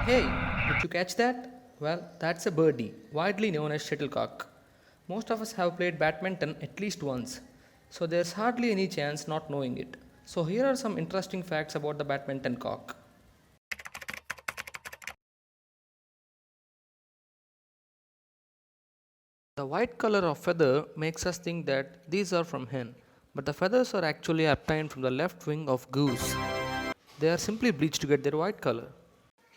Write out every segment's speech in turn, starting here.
Hey, did you catch that? Well, that's a birdie, widely known as shuttlecock. Most of us have played badminton at least once, so there's hardly any chance not knowing it. So here are some interesting facts about the badminton cock. The white color of feather makes us think that these are from hen, but the feathers are actually obtained from the left wing of goose. They are simply bleached to get their white color.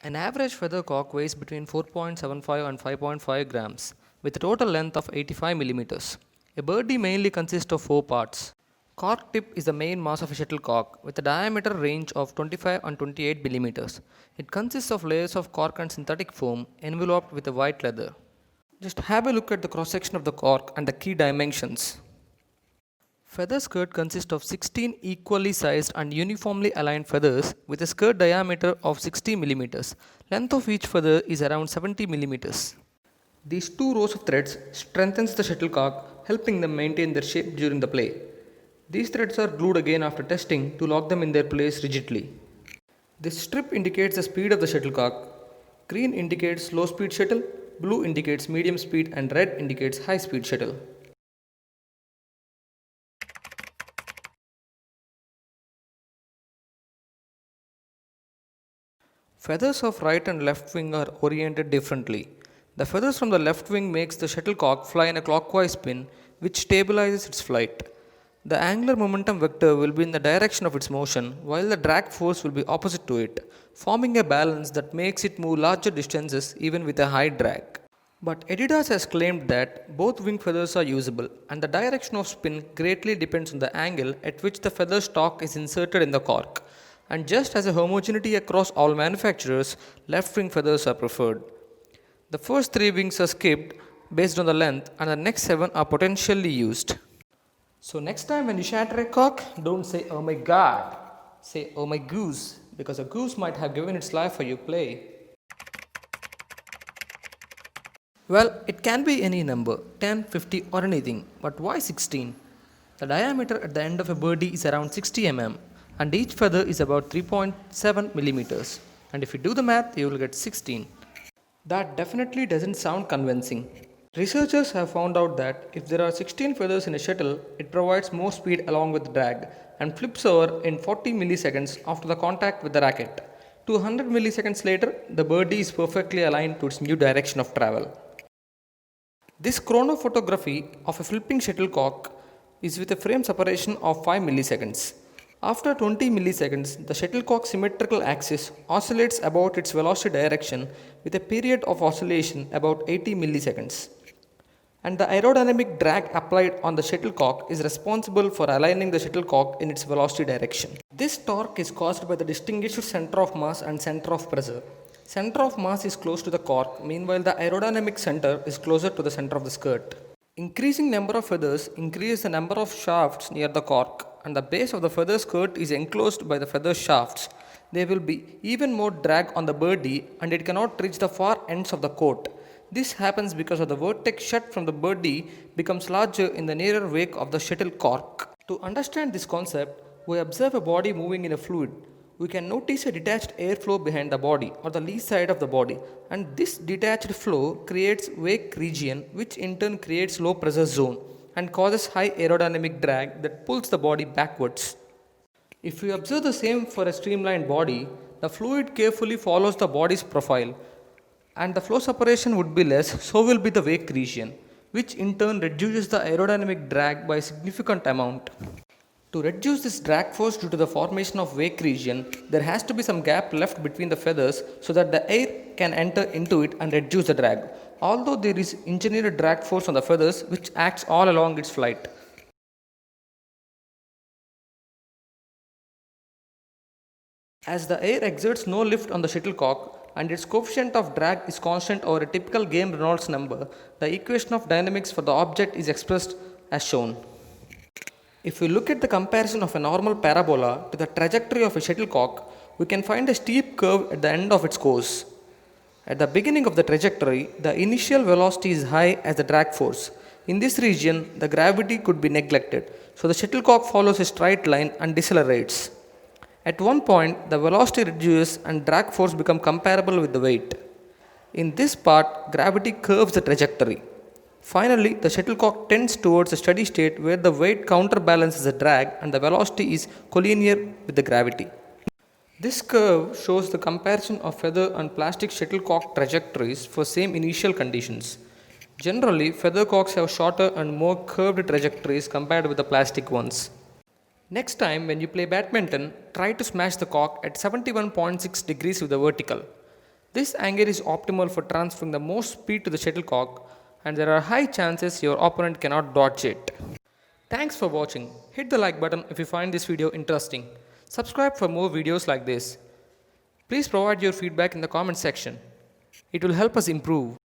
An average feathercock weighs between 4.75 and 5.5 grams, with a total length of 85 millimeters. A birdie mainly consists of four parts. Cork tip is the main mass of a shuttlecock, with a diameter range of 25 and 28 millimeters. It consists of layers of cork and synthetic foam enveloped with a white leather. Just have a look at the cross section of the cork and the key dimensions. Feather skirt consists of 16 equally sized and uniformly aligned feathers with a skirt diameter of 60 millimeters. Length of each feather is around 70 millimeters. These two rows of threads strengthens the shuttlecock, helping them maintain their shape during the play. These threads are glued again after testing to lock them in their place rigidly. This strip indicates the speed of the shuttlecock. Green indicates slow speed shuttle, blue indicates medium speed, and red indicates high speed shuttle. Feathers of right and left wing are oriented differently. The feathers from the left wing makes the shuttlecock fly in a clockwise spin which stabilizes its flight. The angular momentum vector will be in the direction of its motion while the drag force will be opposite to it, forming a balance that makes it move larger distances even with a high drag. But Adidas has claimed that both wing feathers are usable and the direction of spin greatly depends on the angle at which the feather stalk is inserted in the cork. And just as a homogeneity across all manufacturers, left wing feathers are preferred. The first three wings are skipped based on the length, and the next seven are potentially used. So, next time when you shatter a cock, don't say, "Oh my god," say, "Oh my goose," because a goose might have given its life for your play. Well, it can be any number 10, 50, or anything, but why 16? The diameter at the end of a birdie is around 60 mm, and each feather is about 3.7 millimeters. And if you do the math, you will get 16. That definitely doesn't sound convincing. Researchers have found out that if there are 16 feathers in a shuttle, it provides more speed along with drag and flips over in 40 milliseconds after the contact with the racket. 200 milliseconds later, the birdie is perfectly aligned to its new direction of travel. This chronophotography of a flipping shuttlecock is with a frame separation of 5 milliseconds. After 20 milliseconds, the shuttlecock symmetrical axis oscillates about its velocity direction with a period of oscillation about 80 milliseconds. And the aerodynamic drag applied on the shuttlecock is responsible for aligning the shuttlecock in its velocity direction. This torque is caused by the distinguished center of mass and center of pressure. Center of mass is close to the cork, meanwhile the aerodynamic center is closer to the center of the skirt. Increasing number of feathers increase the number of shafts near the cork, and the base of the feather skirt is enclosed by the feather shafts. There will be even more drag on the birdie and it cannot reach the far ends of the court. This happens because of the vertex shut from the birdie becomes larger in the nearer wake of the shuttle cork. To understand this concept, we observe a body moving in a fluid. We can notice a detached airflow behind the body or the lee side of the body, and this detached flow creates wake region which in turn creates low pressure zone and causes high aerodynamic drag that pulls the body backwards. If we observe the same for a streamlined body, the fluid carefully follows the body's profile and the flow separation would be less, so will be the wake region, which in turn reduces the aerodynamic drag by a significant amount. To reduce this drag force due to the formation of wake region, there has to be some gap left between the feathers so that the air can enter into it and reduce the drag. Although there is engineered drag force on the feathers which acts all along its flight. As the air exerts no lift on the shuttlecock and its coefficient of drag is constant over a typical game Reynolds number, the equation of dynamics for the object is expressed as shown. If we look at the comparison of a normal parabola to the trajectory of a shuttlecock, we can find a steep curve at the end of its course. At the beginning of the trajectory, the initial velocity is high as the drag force. In this region, the gravity could be neglected, so the shuttlecock follows a straight line and decelerates. At one point, the velocity reduces and drag force become comparable with the weight. In this part, gravity curves the trajectory. Finally, the shuttlecock tends towards a steady state where the weight counterbalances the drag and the velocity is collinear with the gravity. This curve shows the comparison of feather and plastic shuttlecock trajectories for same initial conditions. Generally, feathercocks have shorter and more curved trajectories compared with the plastic ones. Next time when you play badminton, try to smash the cock at 71.6 degrees with the vertical. This angle is optimal for transferring the most speed to the shuttlecock, and there are high chances your opponent cannot dodge it. Thanks for watching. Hit the like button if you find this video interesting. Subscribe for more videos like this. Please provide your feedback in the comment section. It will help us improve.